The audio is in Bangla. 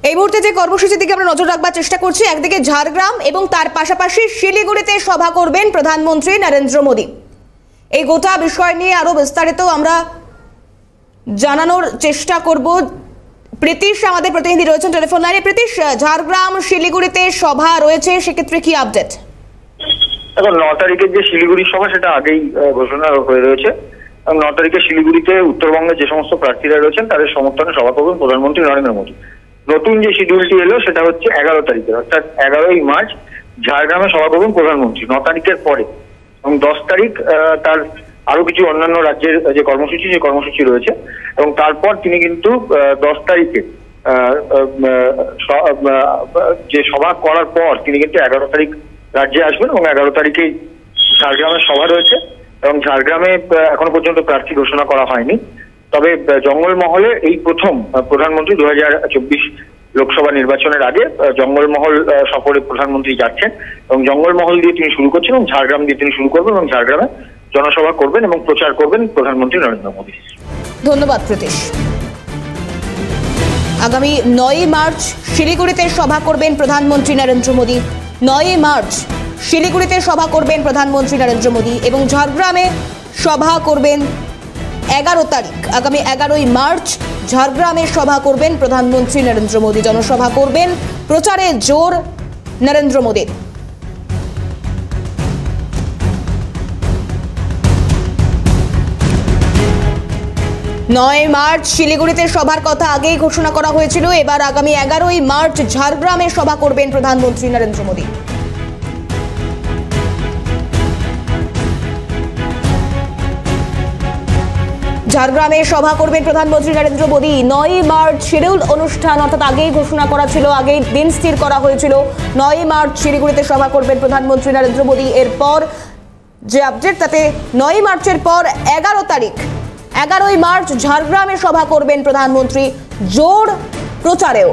এই মুহূর্তে যে কর্মসূচির দিকে আমরা নজর রাখবার চেষ্টা করছি, একদিকে ঝাড়গ্রাম এবং তার পাশাপাশি শিলিগুড়িতে সভা করবেন প্রধানমন্ত্রী নরেন্দ্র মোদী। এই গোটা বিষয় নিয়ে আরো বিস্তারিত আমরা জানানোর চেষ্টা করব। প্রীতিশ আমাদের প্রতিনিধি রয়েছেন টেলিফোন লাইনে। প্রীতিশ, ঝাড়গ্রাম শিলিগুড়িতে সভা রয়েছে, সেক্ষেত্রে কি আপডেট? এখন 9 তারিখের যে শিলিগুড়ি সভা সেটা আগেই ঘোষণা হয়ে রয়েছে। 9 তারিখে শিলিগুড়িতে উত্তরবঙ্গের যে সমস্ত প্রার্থীরা রয়েছেন তাদের সমর্থনে সভা করবেন প্রধানমন্ত্রী নরেন্দ্র মোদী। নতুন যে শিডিউলটি এলো সেটা হচ্ছে 11 তারিখে, অর্থাৎ 11ই মার্চ ঝাড়গ্রামে সভা করবেন প্রধানমন্ত্রী 9 তারিখের পরে। এবং 10 তারিখ তার আরো কিছু অন্যান্য রাজ্যের যে কর্মসূচি সেই কর্মসূচি রয়েছে। এবং তারপর তিনি কিন্তু 10 তারিখে যে সভা করার পর তিনি কিন্তু 11 তারিখ রাজ্যে আসবেন এবং 11 তারিখেই ঝাড়গ্রামে সভা রয়েছে। এবং ঝাড়গ্রামে এখনো পর্যন্ত প্রার্থী ঘোষণা করা হয়নি, তবে জঙ্গলমহলে এই প্রথম প্রধানমন্ত্রী 2024 লোকসভা নির্বাচনের আগে জঙ্গলমহল সফরে প্রধানমন্ত্রী যাচ্ছেন এবং জঙ্গলমহল দিয়ে তিনি শুরু করছেন এবং ঝাড়গ্রাম দিয়ে তিনি শুরু করবেন এবং ঝাড়গ্রামে জনসভা করবেন এবং প্রচার করবেন প্রধানমন্ত্রী নরেন্দ্র মোদী। ধন্যবাদ প্রীতিশ। আগামী 9 মার্চ শিলিগুড়িতে সভা করবেন প্রধানমন্ত্রী নরেন্দ্র মোদী। 9 মার্চ শিলিগুড়িতে সভা করবেন প্রধানমন্ত্রী নরেন্দ্র মোদী এবং ঝাড়গ্রামে সভা করবেন 11 তারিখ। আগামী 11ই মার্চ ঝাড়গ্রামে সভা করবেন প্রধানমন্ত্রী নরেন্দ্র মোদী। জনসভা করবেন, প্রচারে জোর নরেন্দ্র মোদীর। 9 মার্চ শিলিগুড়িতে সভার কথা আগেই ঘোষণা করা হয়েছিল, এবার আগামী 11ই মার্চ ঝাড়গ্রামে সভা করবেন প্রধানমন্ত্রী নরেন্দ্র মোদী। ঝাড়গ্রামে সভা করবেন প্রধানমন্ত্রী নরেন্দ্র মোদী। 9 মার্চ শিডিউল অনুষ্ঠান, অর্থাৎ আগেই ঘোষণা করা ছিল, আগেই দিন স্থির করা হয়েছিল। 9 মার্চ শিলিগুড়িতে সভা করবেন প্রধানমন্ত্রী নরেন্দ্র মোদী। এরপর যে আপডেট, তাতে 9 মার্চের পর 11 তারিখ 11ই মার্চ ঝাড়গ্রামে সভা করবেন প্রধানমন্ত্রী, জোর প্রচারেও।